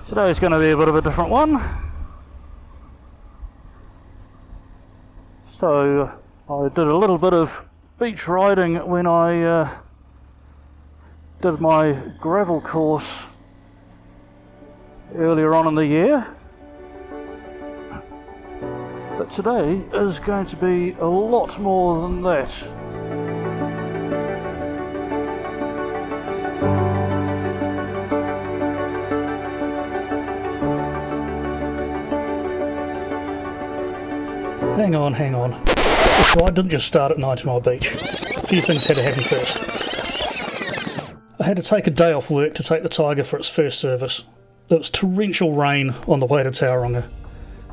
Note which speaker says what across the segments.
Speaker 1: Today's going to be a bit of a different one. So I did a little bit of beach riding when I did my gravel course earlier on in the year. But today is going to be a lot more than that. Hang on. The ride didn't just start at 90 Mile Beach. A few things had to happen first. I had to take a day off work to take the Tiger for its first service. It was torrential rain on the way to Tauranga,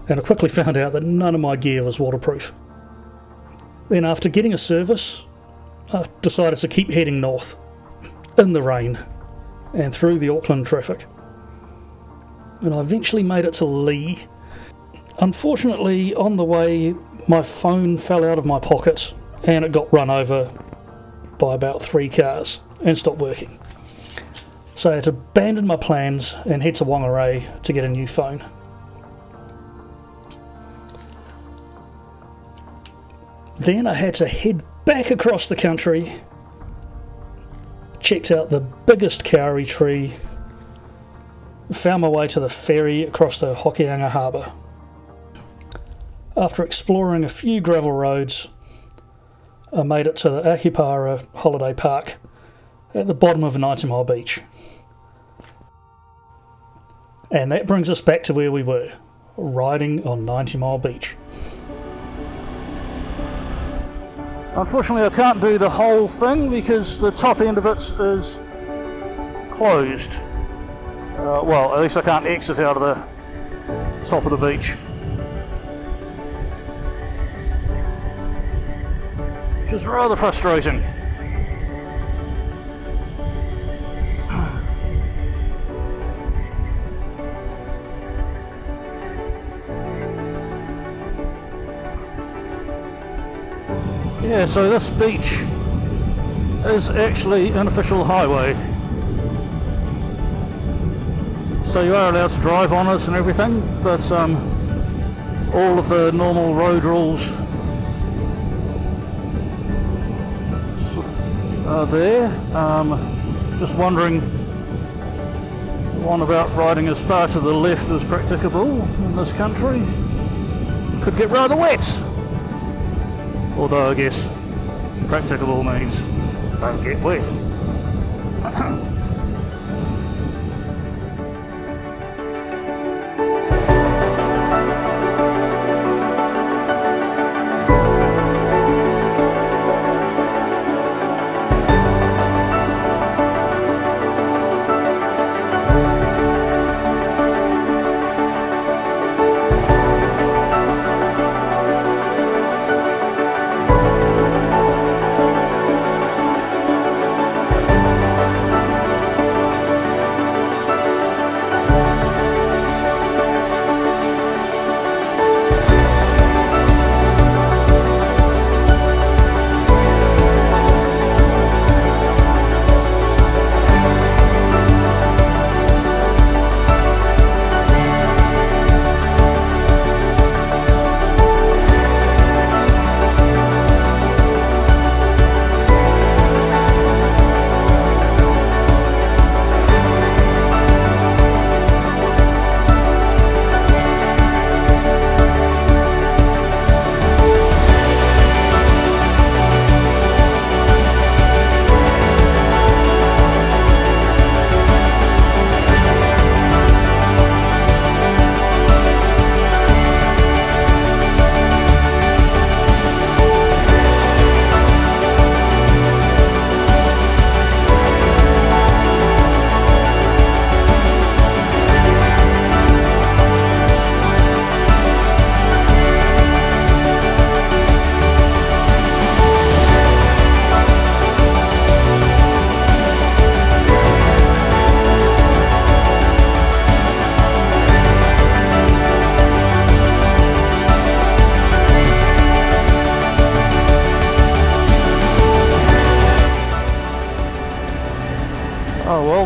Speaker 1: and I quickly found out that none of my gear was waterproof. Then after getting a service, I decided to keep heading north, in the rain, and through the Auckland traffic. And I eventually made it to Leigh. Unfortunately, on the way, my phone fell out of my pocket and it got run over by about 3 cars and stopped working. So I had to abandon my plans and head to Whangarei to get a new phone. Then I had to head back across the country, checked out the biggest kauri tree, found my way to the ferry across the Hokianga harbour. After exploring a few gravel roads, I made it to the Ahipara Holiday Park at the bottom of 90 Mile Beach. And that brings us back to where we were, riding on 90 Mile Beach. Unfortunately, I can't do the whole thing because the top end of it is closed. Well, at least I can't exit out of the top of the beach. Which is rather frustrating. Yeah, so this beach is actually an official highway. So you are allowed to drive on it and everything, but all of the normal road rules are there. Just wondering, one about riding as far to the left as practicable in this country. Could get rather wet. Although I guess practicable means don't get wet.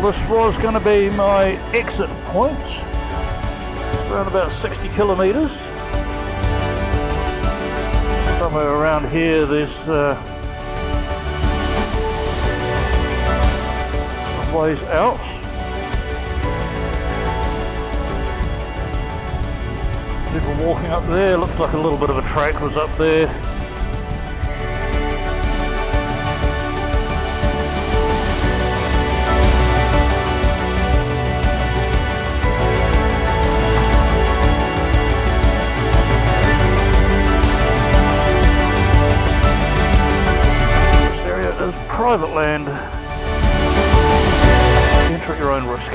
Speaker 1: This was going to be my exit point, around about 60 kilometres. Somewhere around here there's some ways out. People walking up there, looks like a little bit of a track was up there. This area is private land. Enter at your own risk.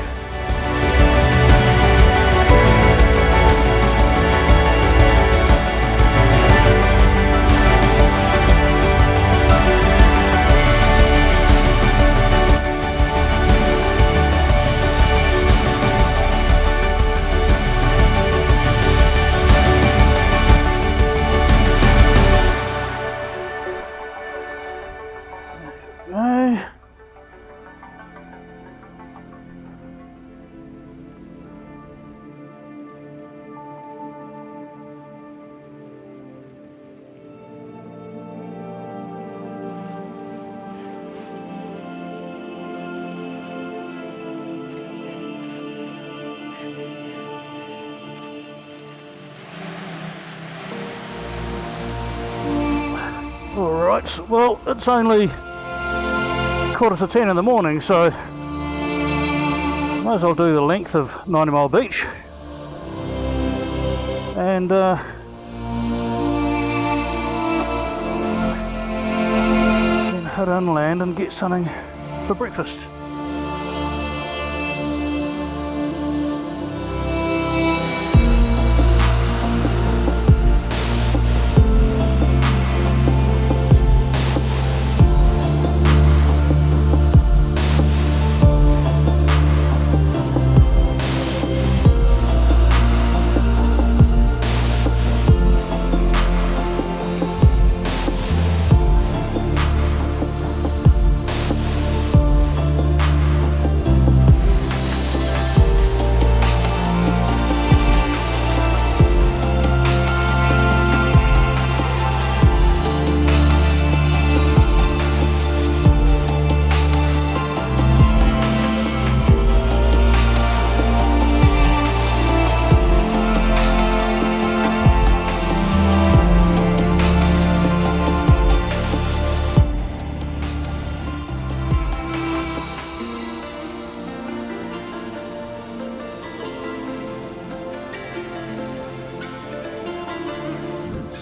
Speaker 1: Alright, well, it's only 9:45 in the morning, so might as well do the length of 90 Mile Beach and then head inland and get something for breakfast.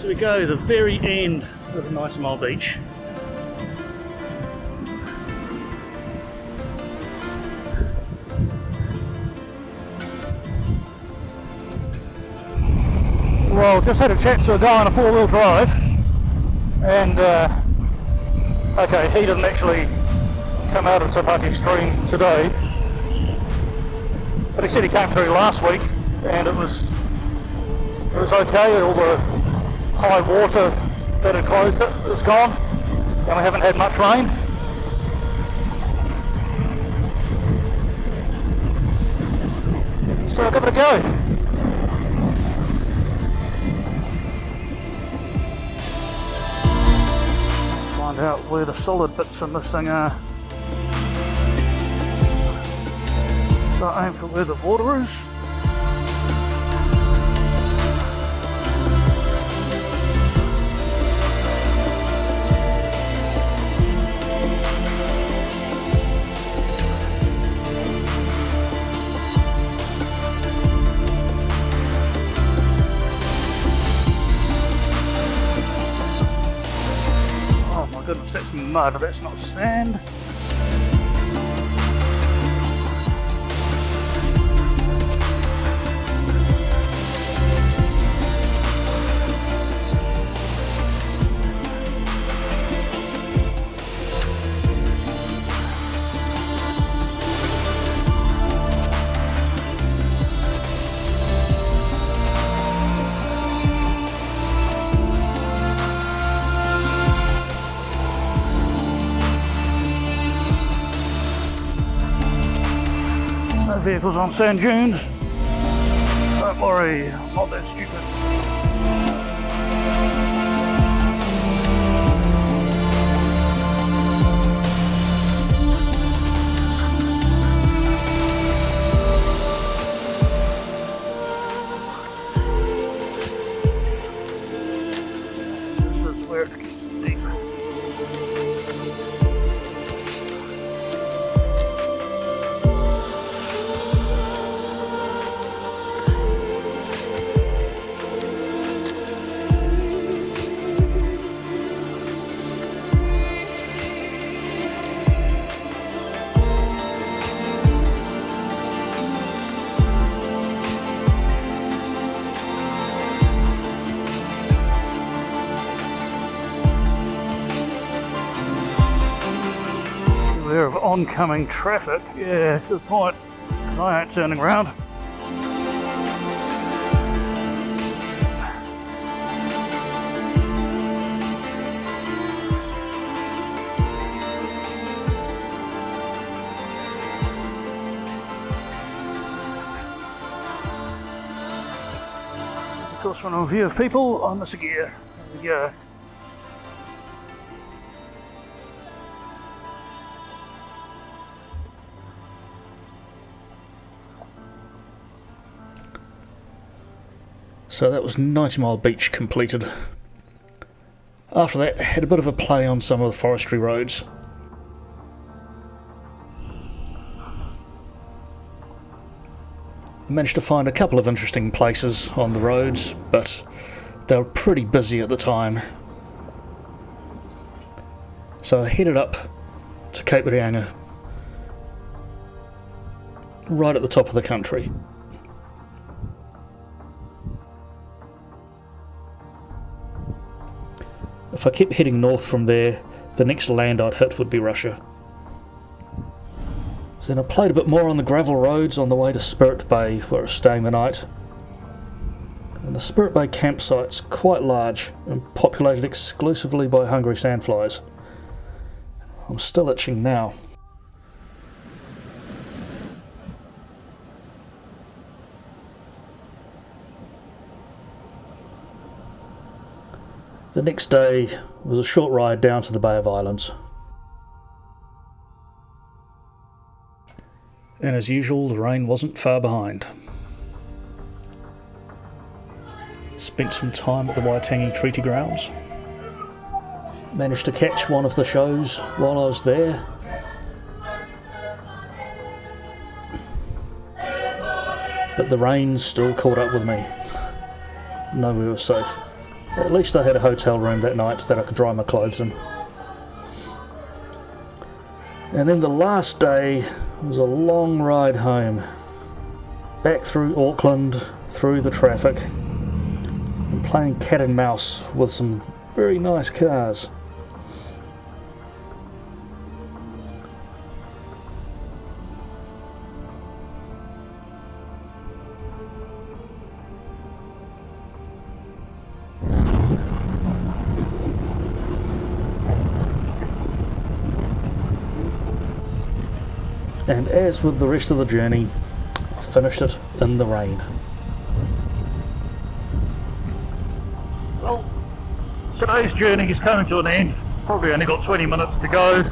Speaker 1: So we go the very end of 90 Mile Beach. Well, just had a chat to a guy on a four-wheel drive, and okay, he didn't actually come out of Paki stream today, but he said he came through last week and it was okay. All the high water that had closed it is gone, and we haven't had much rain. So I'll give it a go. Find out where the solid bits in this thing are. So aim for where the water is. Goodness, that's mud, that's not sand. Vehicles on sand dunes. don't worry, I'm not that stupid. This is where it gets deep. Beware of oncoming traffic. Yeah, good point. I ain't turning around. Of course, when I'm in view of people, I miss a gear. There we go. So that was 90 Mile Beach completed. After that, had a bit of a play on some of the forestry roads. Managed to find a couple of interesting places on the roads, but they were pretty busy at the time. So I headed up to Cape Reinga, right at the top of the country. If I kept heading north from there, the next land I'd hit would be Russia. So then I played a bit more on the gravel roads on the way to Spirit Bay, where I was staying the night. And the Spirit Bay campsite's quite large and populated exclusively by hungry sandflies. I'm still itching now. The next day was a short ride down to the Bay of Islands. And as usual, the rain wasn't far behind. Spent some time at the Waitangi Treaty Grounds. Managed to catch one of the shows while I was there. But the rain still caught up with me. Nowhere was safe. At least I had a hotel room that night that I could dry my clothes in. And then the last day was a long ride home. Back through Auckland, through the traffic, and playing cat and mouse with some very nice cars. And as with the rest of the journey, I finished it in the rain. Well, today's journey is coming to an end. Probably only got 20 minutes to go.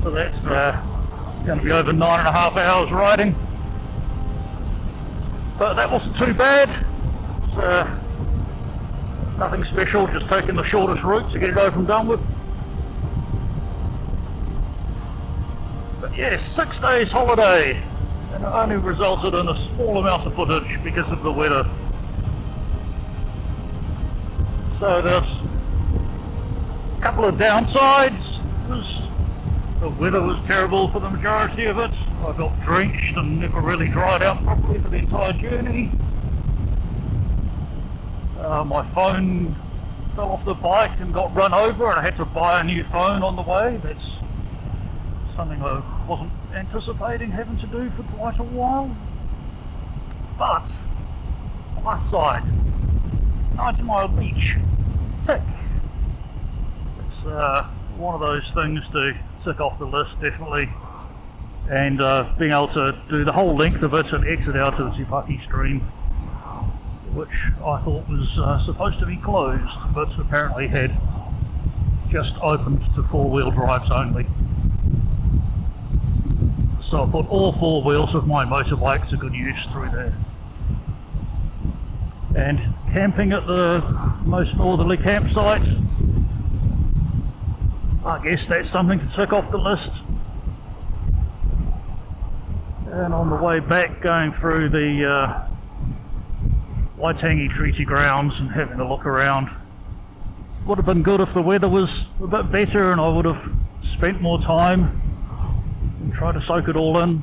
Speaker 1: So that's going to be over 9.5 hours riding. But that wasn't too bad. It's nothing special, just taking the shortest route to get it over and done with. Yes, 6 days holiday, and it only resulted in a small amount of footage because of the weather. So there's a couple of downsides. The weather was terrible for the majority of it. I got drenched and never really dried out properly for the entire journey. My phone fell off the bike and got run over, and I had to buy a new phone on the way. That's something I wasn't anticipating having to do for quite a while. But, plus side, 90 Mile Beach, tick. It's one of those things to tick off the list, definitely. And being able to do the whole length of it and exit out to the Paki stream which I thought was supposed to be closed, but apparently had just opened to four-wheel drives only. So I put all four wheels of my motorbike to good use through there. And camping at the most northerly campsite, I guess that's something to tick off the list. And on the way back, going through the Waitangi treaty grounds and having a look around. Would have been good if the weather was a bit better and I would have spent more time and tried to soak it all in.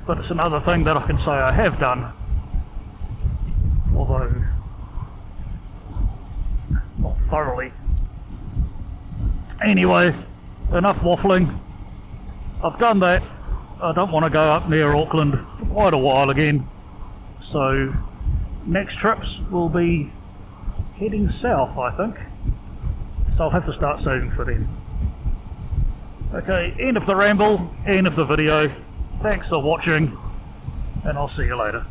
Speaker 1: But it's another thing that I can say I have done, although not thoroughly. Anyway, enough waffling. I've done that. I don't want to go up near Auckland for quite a while again, so next trips will be heading south, I think, so I'll have to start saving for them. Okay, end of the ramble, end of the video. Thanks for watching, and I'll see you later.